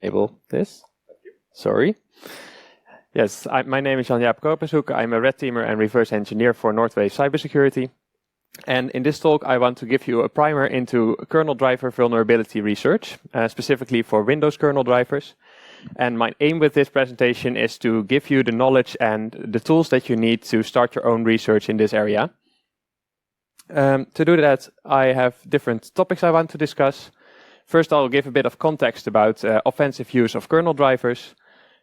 enable this. Sorry. Yes, my name is Jan-Jaap Korpershoek. I'm a red teamer and reverse engineer for Northwave cybersecurity. And in this talk, I want to give you a primer into kernel driver vulnerability research, specifically for Windows kernel drivers. And my aim with this presentation is to give you the knowledge and the tools that you need to start your own research in this area. To do that, I have different topics I want to discuss. First, I'll give a bit of context about offensive use of kernel drivers.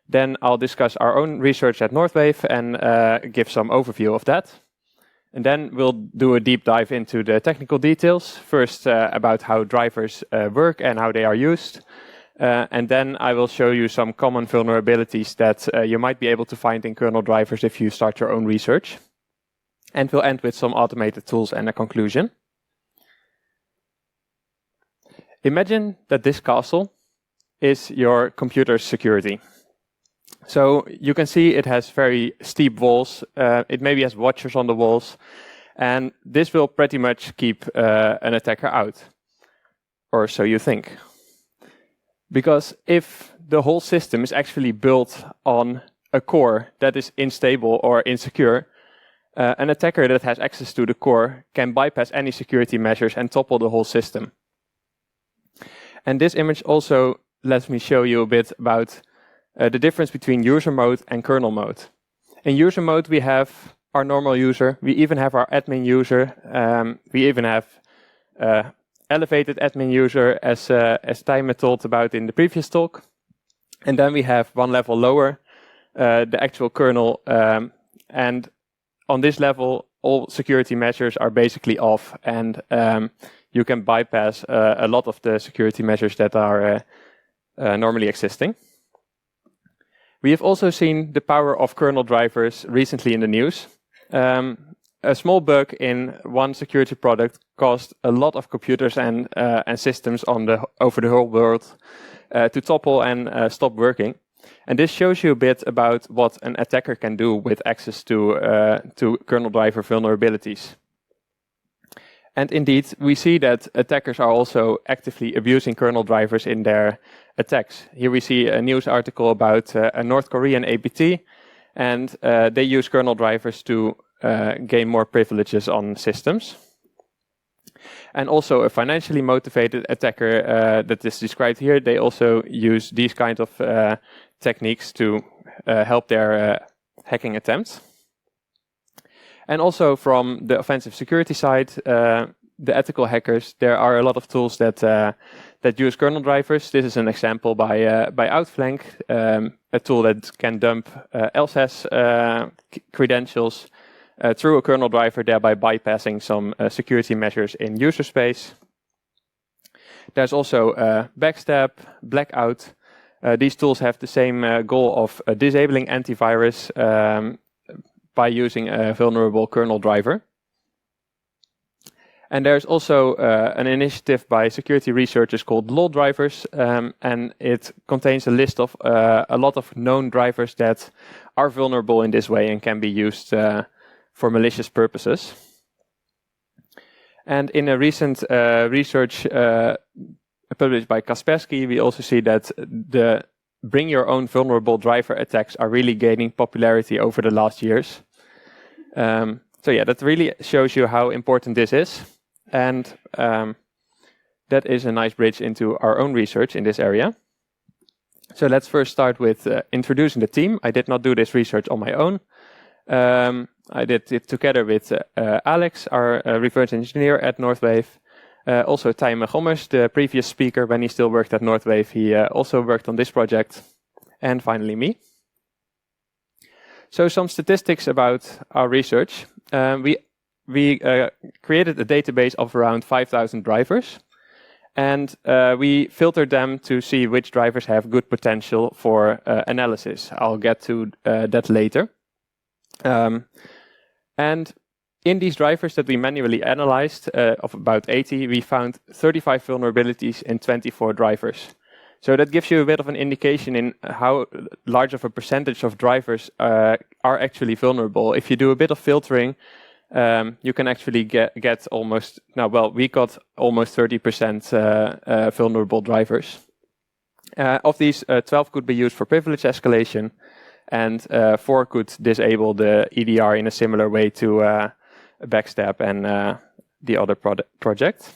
Then I'll discuss our own research at Northwave and give some overview of that. And then we'll do a deep dive into the technical details. First, about how drivers work and how they are used. And then I will show you some common vulnerabilities that you might be able to find in kernel drivers if you start your own research. And we'll end with some automated tools and a conclusion. Imagine that this castle is your computer's security. So you can see it has very steep walls. It maybe has watchers on the walls. And this will pretty much keep an attacker out. Or so you think. Because if the whole system is actually built on a core that is unstable or insecure, an attacker that has access to the core can bypass any security measures and topple the whole system. And this image also lets me show you a bit about the difference between user mode and kernel mode. In user mode, we have our normal user. We even have our admin user. We even have elevated admin user, as Tijmen told about in the previous talk. And then we have one level lower, the actual kernel. And on this level, all security measures are basically off. And you can bypass a lot of the security measures that are normally existing. We have also seen the power of kernel drivers recently in the news. A small bug in one security product caused a lot of computers and systems over the whole world to topple and stop working. And this shows you a bit about what an attacker can do with access to kernel driver vulnerabilities. And indeed, we see that attackers are also actively abusing kernel drivers in their attacks. Here we see a news article about a North Korean APT, and they use kernel drivers to gain more privileges on systems. And also a financially motivated attacker that is described here, they also use these kind of techniques to help their hacking attempts. And also from the offensive security side, the ethical hackers, there are a lot of tools that use kernel drivers. This is an example by Outflank, a tool that can dump LSAS credentials through a kernel driver, thereby bypassing some security measures in user space. There's also Backstab, Blackout. These tools have the same goal of disabling antivirus by using a vulnerable kernel driver. And there's also an initiative by security researchers called LOL drivers, and it contains a list of a lot of known drivers that are vulnerable in this way and can be used for malicious purposes. And in a recent research published by Kaspersky, we also see that the bring your own vulnerable driver attacks are really gaining popularity over the last years. So yeah, that really shows you how important this is. And that is a nice bridge into our own research in this area. So let's first start with introducing the team. I did not do this research on my own. I did it together with Alex, our research engineer at Northwave. Also Tijmen Gommers, the previous speaker, when he still worked at Northwave, he also worked on this project. And finally me. So some statistics about our research. We created a database of around 5,000 drivers. And we filtered them to see which drivers have good potential for analysis. I'll get to that later. And in these drivers that we manually analyzed, of about 80, we found 35 vulnerabilities in 24 drivers. So that gives you a bit of an indication in how large of a percentage of drivers are actually vulnerable. If you do a bit of filtering, you can actually get almost, we got almost 30% vulnerable drivers. Of these, 12 could be used for privilege escalation, and 4 could disable the EDR in a similar way to Backstab and the other project.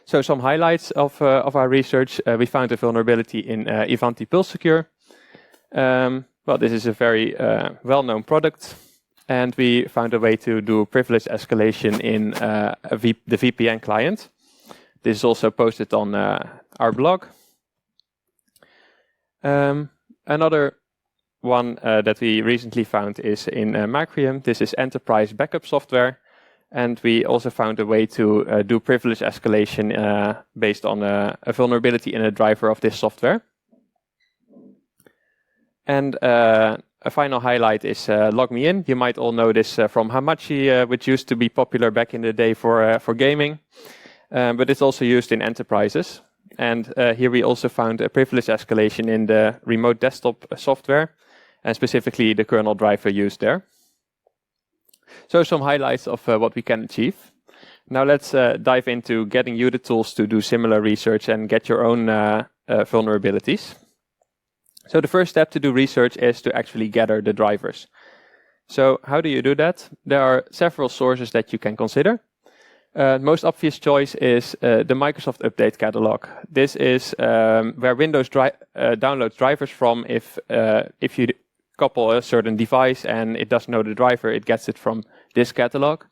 So some highlights of our research. We found a vulnerability in Ivanti Pulse Secure. Well, this is a very well-known product, and we found a way to do privilege escalation in the VPN client. This is also posted on our blog. Another one that we recently found is in Macrium. This is enterprise backup software, and we also found a way to do privilege escalation based on a vulnerability in a driver of this software. And a final highlight is Log Me In. You might all know this from Hamachi, which used to be popular back in the day for gaming, but it's also used in enterprises. And here we also found a privilege escalation in the remote desktop software, and specifically the kernel driver used there. So some highlights of what we can achieve. Now let's dive into getting you the tools to do similar research and get your own vulnerabilities. So the first step to do research is to actually gather the drivers. So how do you do that? There are several sources that you can consider. Most obvious choice is the Microsoft Update Catalog. This is where Windows downloads drivers from. If you couple a certain device and it doesn't know the driver, it gets it from this catalog.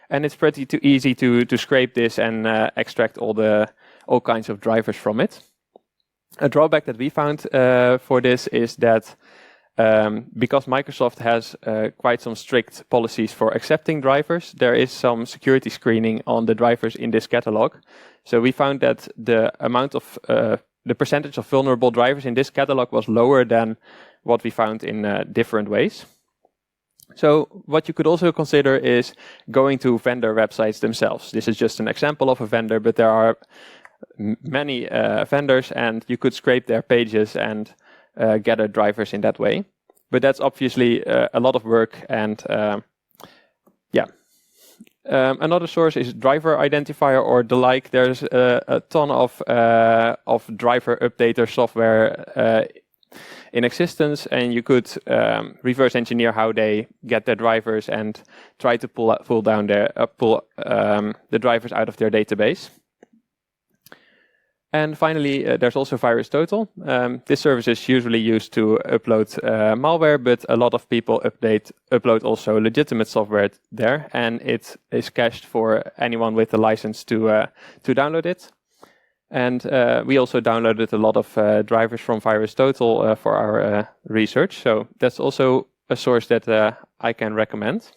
And it's pretty easy to scrape this and extract all kinds of drivers from it. A drawback that we found for this is that because Microsoft has quite some strict policies for accepting drivers, there is some security screening on the drivers in this catalog. So we found that the amount of the percentage of vulnerable drivers in this catalog was lower than what we found in different ways. So what you could also consider is going to vendor websites themselves. This is just an example of a vendor, but there are many vendors, and you could scrape their pages and gather drivers in that way. But that's obviously a lot of work, and another source is driver identifier or the like. There's a ton of driver updater software in existence, and you could reverse engineer how they get their drivers and try to pull the drivers out of their database. And finally, there's also VirusTotal. This service is usually used to upload malware, but a lot of people upload also legitimate software there, and it is cached for anyone with a license to download it. And we also downloaded a lot of drivers from VirusTotal for our research, so that's also a source that I can recommend.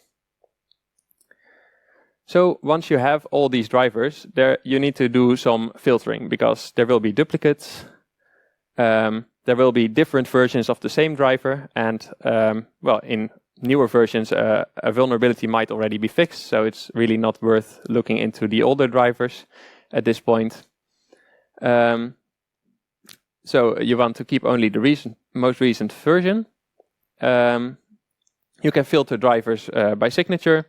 So once you have all these drivers, you need to do some filtering, because there will be duplicates, there will be different versions of the same driver, and in newer versions, a vulnerability might already be fixed, so it's really not worth looking into the older drivers at this point. So you want to keep only the most recent version. You can filter drivers by signature.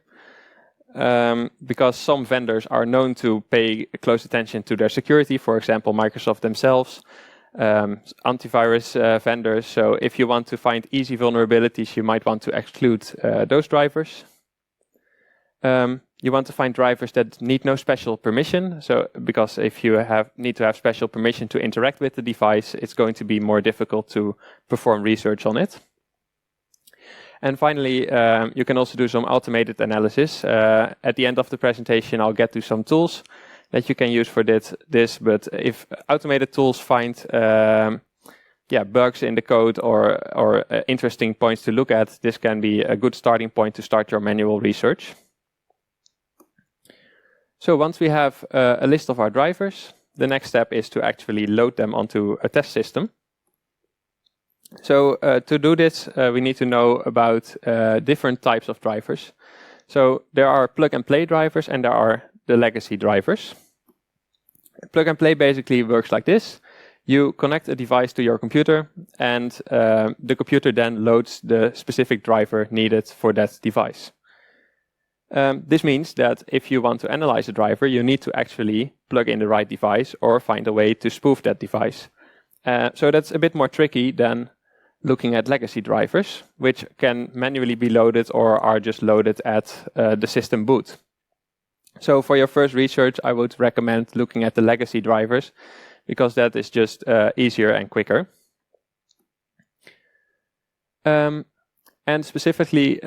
Because some vendors are known to pay close attention to their security, for example, Microsoft themselves, antivirus vendors. So if you want to find easy vulnerabilities, you might want to exclude those drivers. You want to find drivers that need no special permission. So because if you need to have special permission to interact with the device, it's going to be more difficult to perform research on it. And finally, you can also do some automated analysis. At the end of the presentation, I'll get to some tools that you can use for this. But if automated tools find bugs in the code or interesting points to look at, this can be a good starting point to start your manual research. So once we have a list of our drivers, the next step is to actually load them onto a test system. So to do this, we need to know about different types of drivers. So there are plug-and-play drivers and there are the legacy drivers. Plug-and-play basically works like this. You connect a device to your computer, and the computer then loads the specific driver needed for that device. This means that if you want to analyze a driver, you need to actually plug in the right device or find a way to spoof that device. So that's a bit more tricky than looking at legacy drivers, which can manually be loaded or are just loaded at the system boot. So for your first research, I would recommend looking at the legacy drivers, because that is just easier and quicker. And specifically,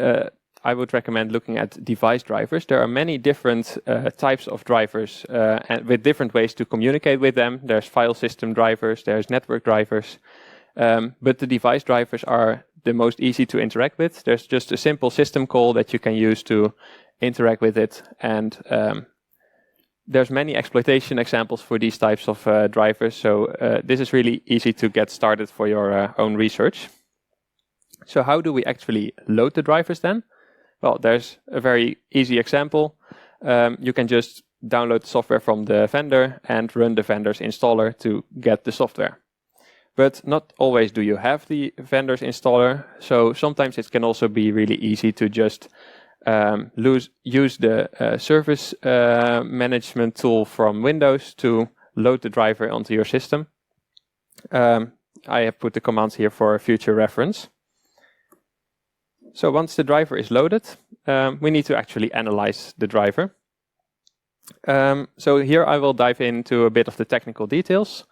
I would recommend looking at device drivers. There are many different types of drivers and with different ways to communicate with them. There's file system drivers, there's network drivers, but the device drivers are the most easy to interact with. There's just a simple system call that you can use to interact with it, and there's many exploitation examples for these types of drivers, so this is really easy to get started for your own research. So how do we actually load the drivers then? Well, there's a very easy example. You can just download the software from the vendor and run the vendor's installer to get the software. But not always do you have the vendor's installer, so sometimes it can also be really easy to just use the service management tool from Windows to load the driver onto your system. I have put the commands here for future reference. So once the driver is loaded, we need to actually analyze the driver. So here I will dive into a bit of the technical details.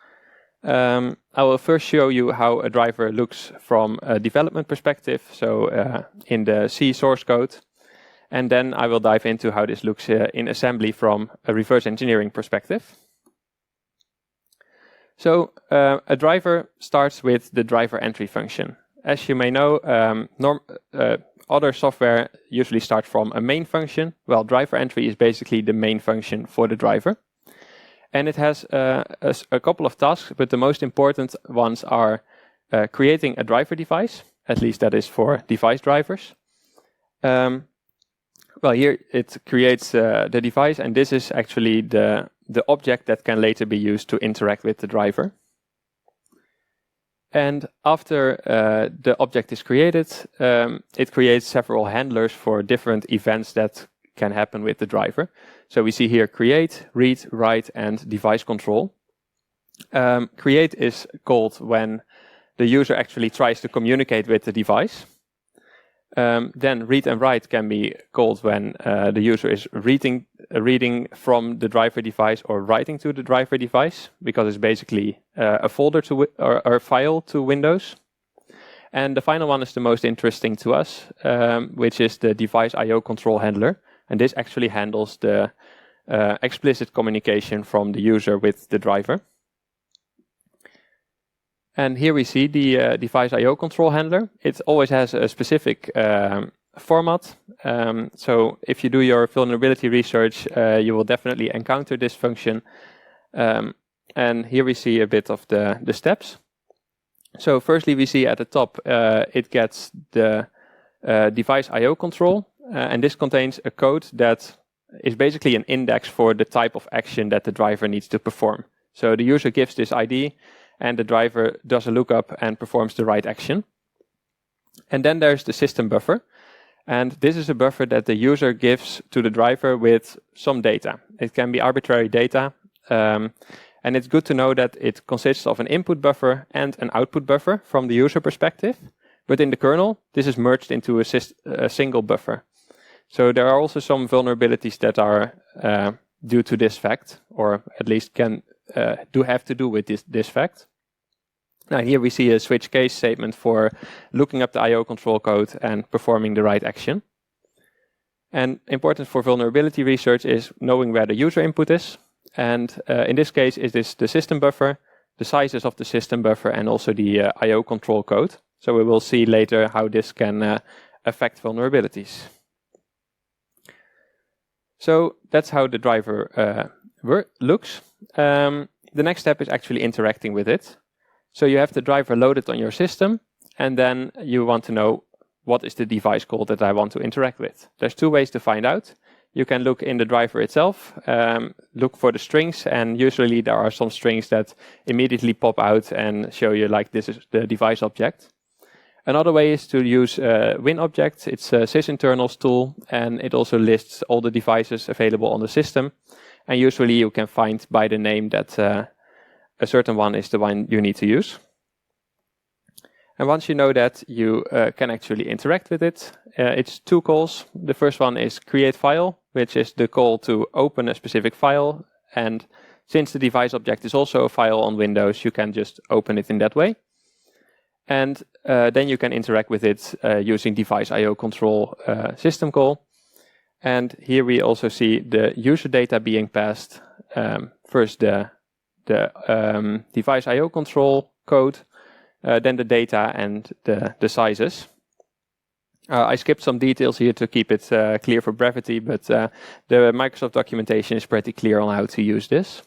I will first show you how a driver looks from a development perspective, so in the C source code. And then I will dive into how this looks in assembly from a reverse engineering perspective. So a driver starts with the driver entry function. As you may know, other software usually starts from a main function. Well, driver entry is basically the main function for the driver. And it has a couple of tasks, but the most important ones are creating a driver device. At least that is for device drivers. Well, here it creates the device, and this is actually the object that can later be used to interact with the driver. And after the object is created, it creates several handlers for different events that can happen with the driver. So we see here create, read, write, and device control. Create is called when the user actually tries to communicate with the device. Then read and write can be called when the user is reading from the driver device or writing to the driver device, because it's basically a folder to or a file to Windows. And the final one is the most interesting to us, which is the device I/O control handler, and this actually handles the explicit communication from the user with the driver. And here we see the device I/O control handler. It always has a specific format. So if you do your vulnerability research, you will definitely encounter this function. And here we see a bit of the steps. So firstly, we see at the top, it gets the device I/O control. And this contains a code that is basically an index for the type of action that the driver needs to perform. So the user gives this ID, and the driver does a lookup and performs the right action. And then there's the system buffer. And this is a buffer that the user gives to the driver with some data. It can be arbitrary data. And it's good to know that it consists of an input buffer and an output buffer from the user perspective. But in the kernel, this is merged into a single buffer. So there are also some vulnerabilities that are due to this fact, or at least can have to do with this fact. Now here we see a switch case statement for looking up the I/O control code and performing the right action. And important for vulnerability research is knowing where the user input is. And in this case, it is the system buffer, the sizes of the system buffer, and also the I/O control code. So we will see later how this can affect vulnerabilities. So that's how the driver looks. The next step is actually interacting with it. So you have the driver loaded on your system, and then you want to know what is the device call that I want to interact with. There's two ways to find out. You can look in the driver itself, look for the strings, and usually there are some strings that immediately pop out and show you like this is the device object. Another way is to use WinObject. It's a sysinternals tool, and it also lists all the devices available on the system. And usually you can find by the name that a certain one is the one you need to use. And once you know that, you can actually interact with it. It's 2 calls. The first one is create file, which is the call to open a specific file. And since the device object is also a file on Windows, you can just open it in that way. And then you can interact with it using device IO control system call. And here we also see the user data being passed. First the device IO control code, then the data and the sizes. I skipped some details here to keep it clear for brevity, but the Microsoft documentation is pretty clear on how to use this.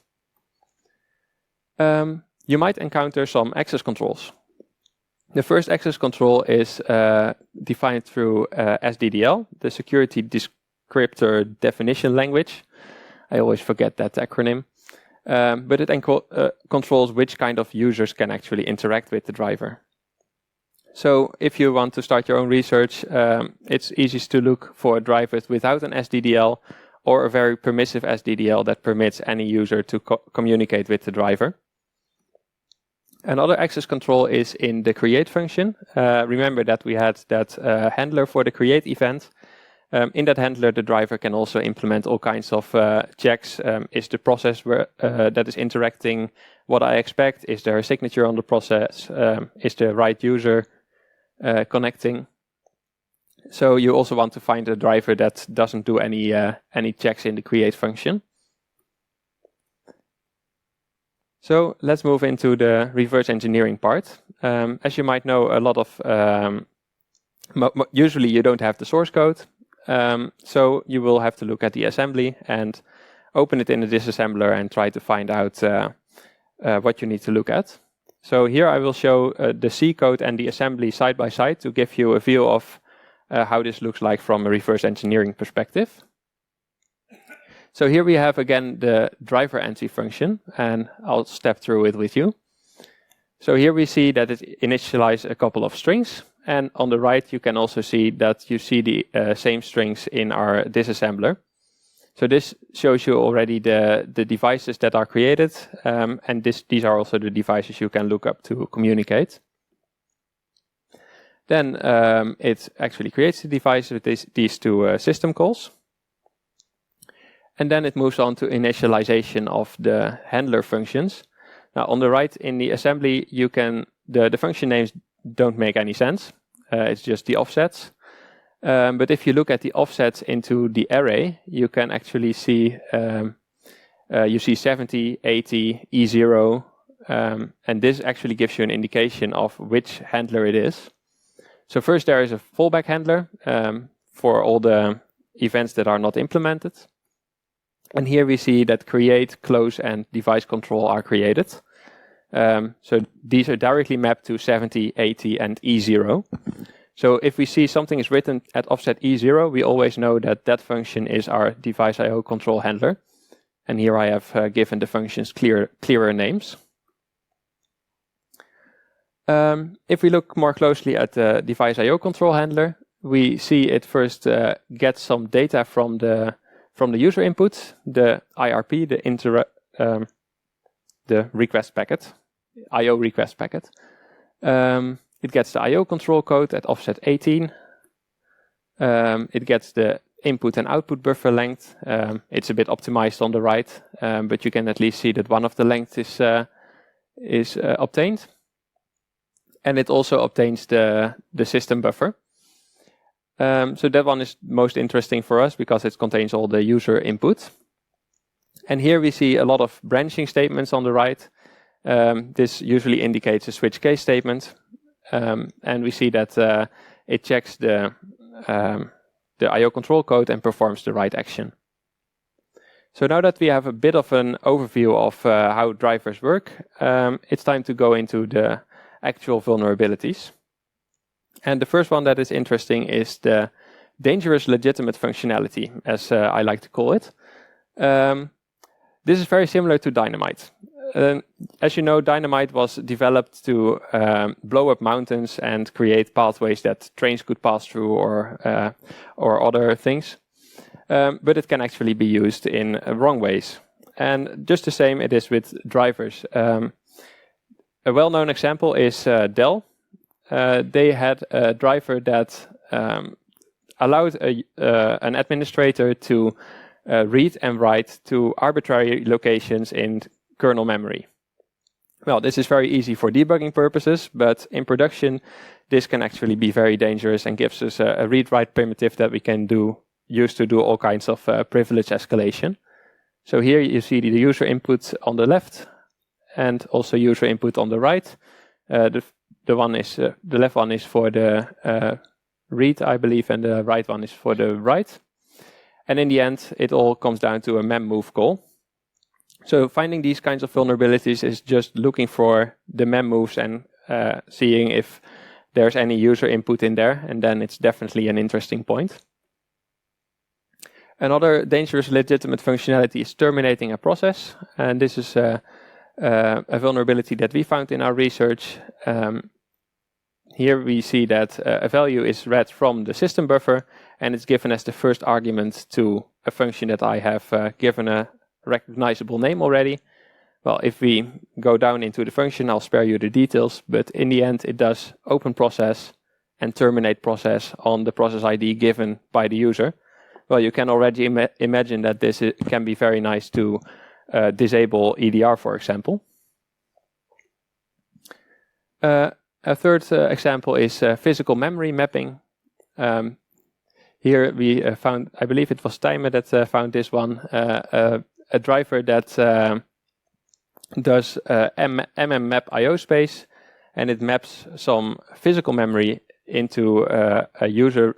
You might encounter some access controls. The first access control is defined through SDDL, the Security Descriptor Definition Language. I always forget that acronym. But it controls which kind of users can actually interact with the driver. So if you want to start your own research, it's easiest to look for drivers without an SDDL or a very permissive SDDL that permits any user to communicate with the driver. Another access control is in the create function. Remember that we had that handler for the create event. In that handler, the driver can also implement all kinds of checks. Is the process that is interacting what I expect? Is there a signature on the process? Is the right user connecting? So you also want to find a driver that doesn't do any checks in the create function. So let's move into the reverse engineering part. As you might know, a lot of usually you don't have the source code. So you will have to look at the assembly and open it in the disassembler and try to find out what you need to look at. So here I will show the C code and the assembly side by side to give you a view of how this looks like from a reverse engineering perspective. So here we have again the driver entry function, and I'll step through it with you. So here we see that it initializes a couple of strings. And on the right, you can also see that you see the same strings in our disassembler. So this shows you already the devices that are created. And these are also the devices you can look up to communicate. Then it actually creates the device with these 2 system calls. And then it moves on to initialization of the handler functions. Now on the right in the assembly, you can the function names don't make any sense. It's just the offsets. But if you look at the offsets into the array, you can actually see you see 70, 80, E0, and this actually gives you an indication of which handler it is. So first there is a fallback handler for all the events that are not implemented. And here we see that create, close, and device control are created. So these are directly mapped to 70, 80, and E0. So if we see something is written at offset E0, we always know that that function is our device IO control handler. And here I have given the functions clearer names. If we look more closely at the device IO control handler, we see it first gets some data from the user input, the IRP, the request packet, IO request packet. It gets the IO control code at offset 18. It gets the input and output buffer length. It's a bit optimized on the right, but you can at least see that one of the lengths is obtained. And it also obtains the system buffer. So that one is most interesting for us because it contains all the user input. And here we see a lot of branching statements on the right. This usually indicates a switch case statement. And we see that it checks the IO control code and performs the right action. So now that we have a bit of an overview of how drivers work, it's time to go into the actual vulnerabilities. And the first one that is interesting is the dangerous legitimate functionality, as I like to call it. This is very similar to Dynamite. As you know, Dynamite was developed to blow up mountains and create pathways that trains could pass through or other things. But it can actually be used in wrong ways. And just the same it is with drivers. A well-known example is Dell. They had a driver that allowed an administrator to read and write to arbitrary locations in kernel memory. Well, this is very easy for debugging purposes, but in production, this can actually be very dangerous and gives us a read-write primitive that we can use to do all kinds of privilege escalation. So here you see the user input on the left and also user input on the right. The left one is for the read, I believe, and the right one is for the write. And in the end, it all comes down to a mem-move call. So finding these kinds of vulnerabilities is just looking for the mem moves and seeing if there's any user input in there, and then it's definitely an interesting point. Another dangerous legitimate functionality is terminating a process, and this is a vulnerability that we found in our research. Here we see that a value is read from the system buffer, and it's given as the first argument to a function that I have given a recognizable name already. Well, if we go down into the function, I'll spare you the details, but in the end it does open process and terminate process on the process ID given by the user. Well, you can already imagine that this can be very nice to disable EDR, for example. A third example is physical memory mapping. Here we found, I believe it was Timer that found this one, a driver that does map IO space, and it maps some physical memory into a user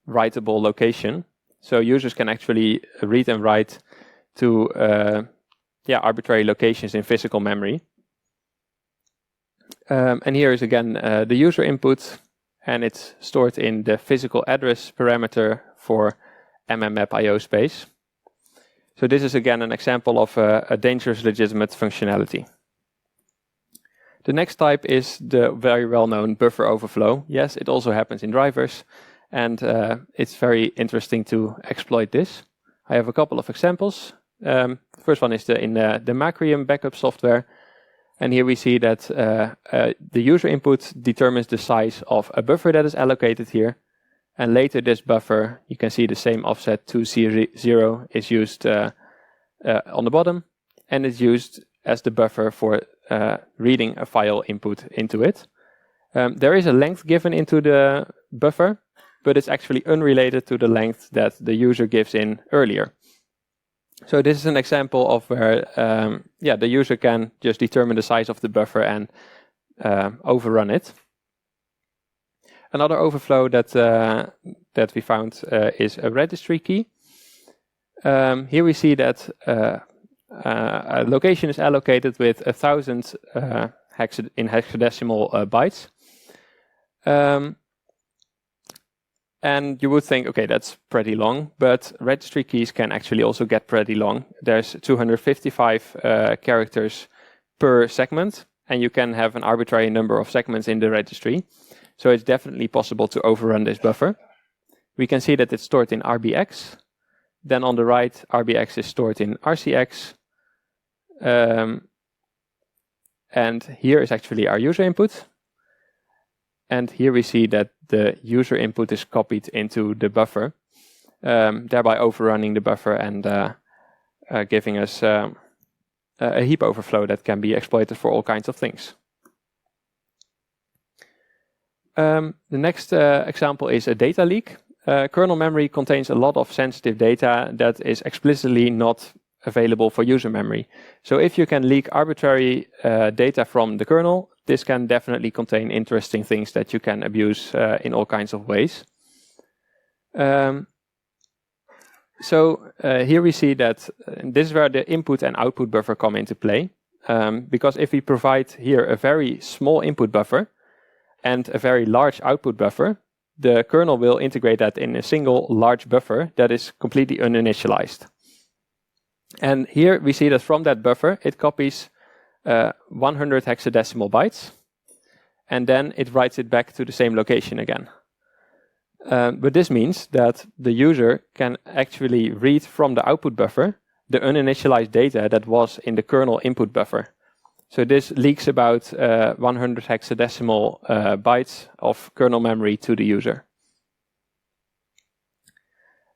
writable location. So users can actually read and write to arbitrary locations in physical memory. And here is again the user input, and it's stored in the physical address parameter for map IO space. So this is again an example of a dangerous legitimate functionality. The next type is the very well-known buffer overflow. Yes, it also happens in drivers, and it's very interesting to exploit this. I have a couple of examples. First one is in the Macrium backup software, and here we see that the user input determines the size of a buffer that is allocated here. And later this buffer, you can see the same offset 200 is used on the bottom, and it's used as the buffer for reading a file input into it. There is a length given into the buffer, but it's actually unrelated to the length that the user gives in earlier. So this is an example of where the user can just determine the size of the buffer and overrun it. Another overflow that we found is a registry key. Here we see that a location is allocated with 1,000 in hexadecimal bytes. And you would think, okay, that's pretty long, but registry keys can actually also get pretty long. There's 255 characters per segment, and you can have an arbitrary number of segments in the registry. So it's definitely possible to overrun this buffer. We can see that it's stored in RBX. Then on the right, RBX is stored in RCX. And here is actually our user input. And here we see that the user input is copied into the buffer, thereby overrunning the buffer and giving us a heap overflow that can be exploited for all kinds of things. The next example is a data leak. Kernel memory contains a lot of sensitive data that is explicitly not available for user memory. So if you can leak arbitrary data from the kernel, this can definitely contain interesting things that you can abuse in all kinds of ways. Here we see that this is where the input and output buffer come into play. Because if we provide here a very small input buffer and a very large output buffer, the kernel will integrate that in a single large buffer that is completely uninitialized. And here we see that from that buffer, it copies 100 hexadecimal bytes, and then it writes it back to the same location again. But this means that the user can actually read from the output buffer the uninitialized data that was in the kernel input buffer. So this leaks about 100 hexadecimal bytes of kernel memory to the user.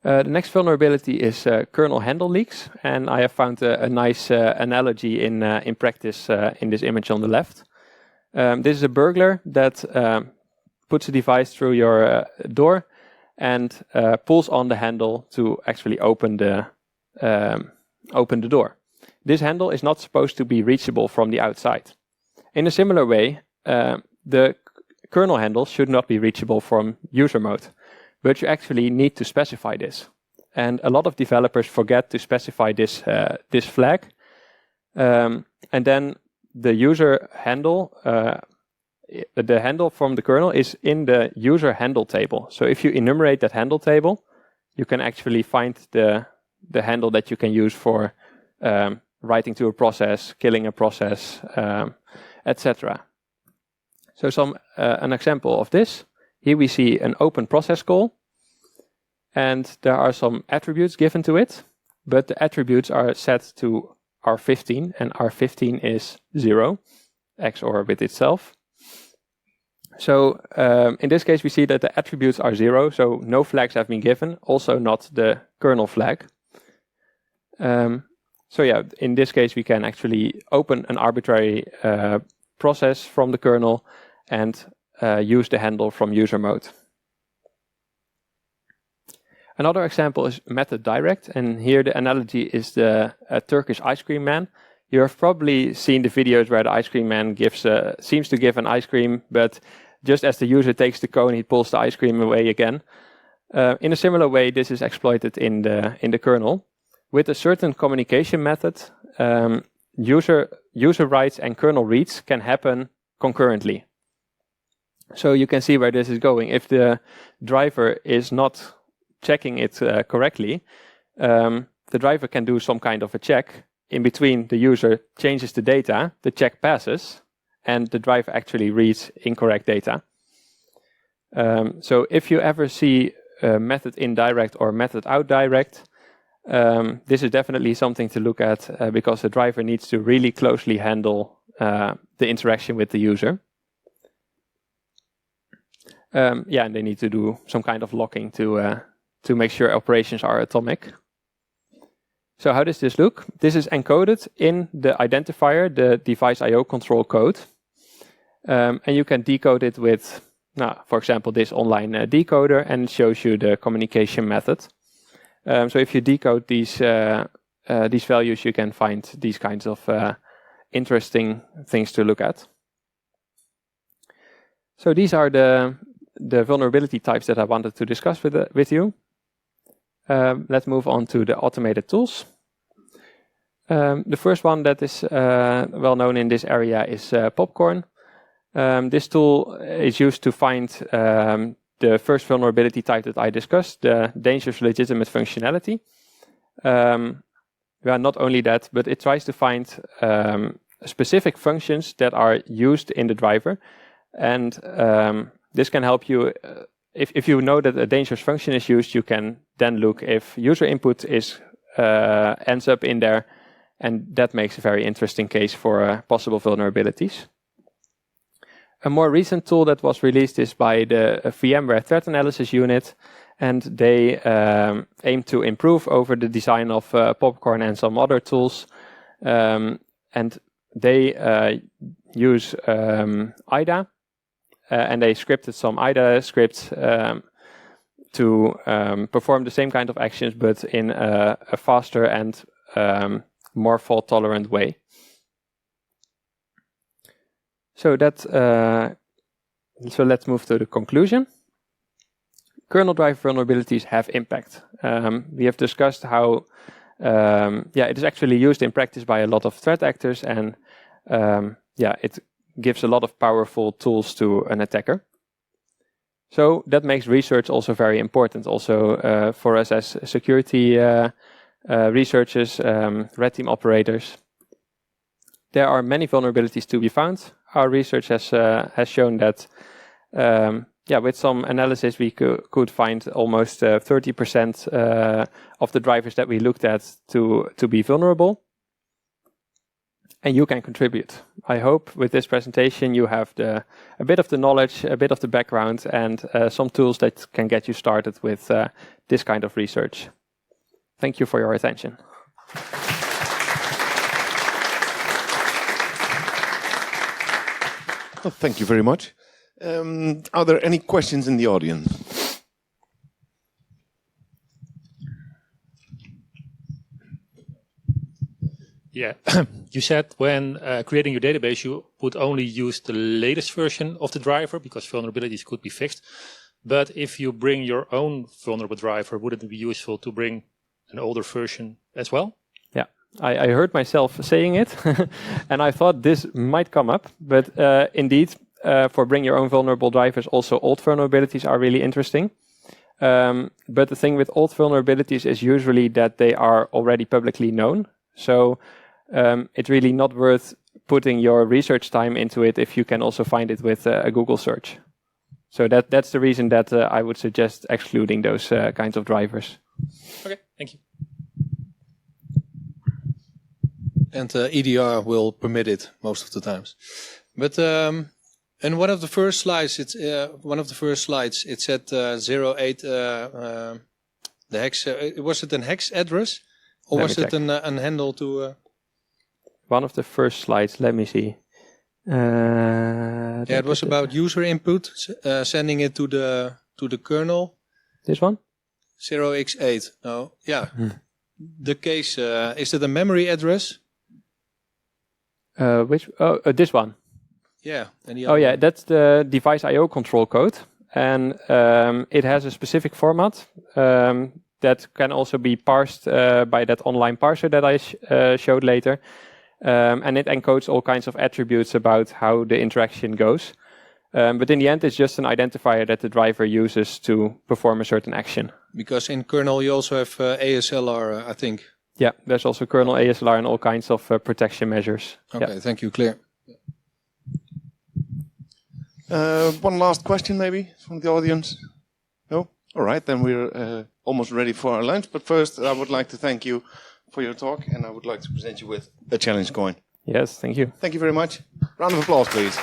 The next vulnerability is kernel handle leaks, and I have found a nice analogy in practice in this image on the left. This is a burglar that puts a device through your door and pulls on the handle to actually open the door. This handle is not supposed to be reachable from the outside. In a similar way, the kernel handle should not be reachable from user mode, but you actually need to specify this. And a lot of developers forget to specify this flag. And then the user handle, the handle from the kernel is in the user handle table. So if you enumerate that handle table, you can actually find the handle that you can use for writing to a process, killing a process, etc. So an example of this. Here we see an open process call, and there are some attributes given to it, but the attributes are set to R15, and R15 is 0, XOR with itself. So in this case, we see that the attributes are 0, so no flags have been given, also not the kernel flag. So yeah, in this case, we can actually open an arbitrary process from the kernel and use the handle from user mode. Another example is method direct, and here the analogy is the Turkish ice cream man. You have probably seen the videos where the ice cream man seems to give an ice cream, but just as the user takes the cone, he pulls the ice cream away again. In a similar way, this is exploited in the kernel. With a certain communication method, user writes and kernel reads can happen concurrently. So you can see where this is going. If the driver is not checking it correctly, the driver can do some kind of a check. In between, the user changes the data, the check passes, and the driver actually reads incorrect data. So if you ever see method indirect or method out direct, this is definitely something to look at because the driver needs to really closely handle the interaction with the user. And they need to do some kind of locking to make sure operations are atomic. So how does this look? This is encoded in the identifier, the device I/O control code. And you can decode it with, for example, this online decoder, and it shows you the communication method. So if you decode these values, you can find these kinds of interesting things to look at. So these are the vulnerability types that I wanted to discuss with you. Let's move on to the automated tools. The first one that is well known in this area is Popcorn. This tool is used to find the first vulnerability type that I discussed, the dangerous legitimate functionality. Not only that, but it tries to find specific functions that are used in the driver. And this can help you, if you know that a dangerous function is used, you can then look if user input ends up in there, and that makes a very interesting case for possible vulnerabilities. A more recent tool that was released is by the VMware Threat Analysis Unit, and they aim to improve over the design of Popcorn and some other tools. And they use IDA, and they scripted some IDA scripts to perform the same kind of actions, but in a faster and more fault-tolerant way. So let's move to the conclusion. Kernel driver vulnerabilities have impact. We have discussed how it is actually used in practice by a lot of threat actors, and it gives a lot of powerful tools to an attacker. So that makes research also very important, also for us as security researchers, red team operators. There are many vulnerabilities to be found. Our research has shown that with some analysis, we could find almost 30% of the drivers that we looked at to be vulnerable. And you can contribute. I hope with this presentation you have a bit of the knowledge, a bit of the background, and some tools that can get you started with this kind of research. Thank you for your attention. Well, thank you very much. Are there any questions in the audience? Yeah, you said when creating your database, you would only use the latest version of the driver because vulnerabilities could be fixed. But if you bring your own vulnerable driver, would it be useful to bring an older version as well? Yeah, I heard myself saying it, and I thought this might come up. But indeed, for bring your own vulnerable drivers, also old vulnerabilities are really interesting. But the thing with old vulnerabilities is usually that they are already publicly known. So it's really not worth putting your research time into it if you can also find it with a Google search. So that's the reason that I would suggest excluding those kinds of drivers. Okay, thank you. And EDR will permit it most of the times. But in one of the first slides, it said 08. The hex. Was it an hex address, or was it an handle to? One of the first slides. Let me see. Yeah, it was about user input, sending it to the kernel. This one? 0x8. Oh, yeah. The case, is it a memory address? Which? Oh, this one. Yeah. Oh, yeah. That's the device I/O control code, and it has a specific format that can also be parsed by that online parser that I showed later. And it encodes all kinds of attributes about how the interaction goes. But in the end, it's just an identifier that the driver uses to perform a certain action. Because in kernel, you also have ASLR, I think. Yeah, there's also kernel ASLR and all kinds of protection measures. Okay, yeah. Thank you. Clear. One last question maybe from the audience? No? All right, then we're almost ready for our lunch. But first, I would like to thank you for your talk, and I would like to present you with a challenge coin. Yes, thank you. Thank you very much. Round of applause, please.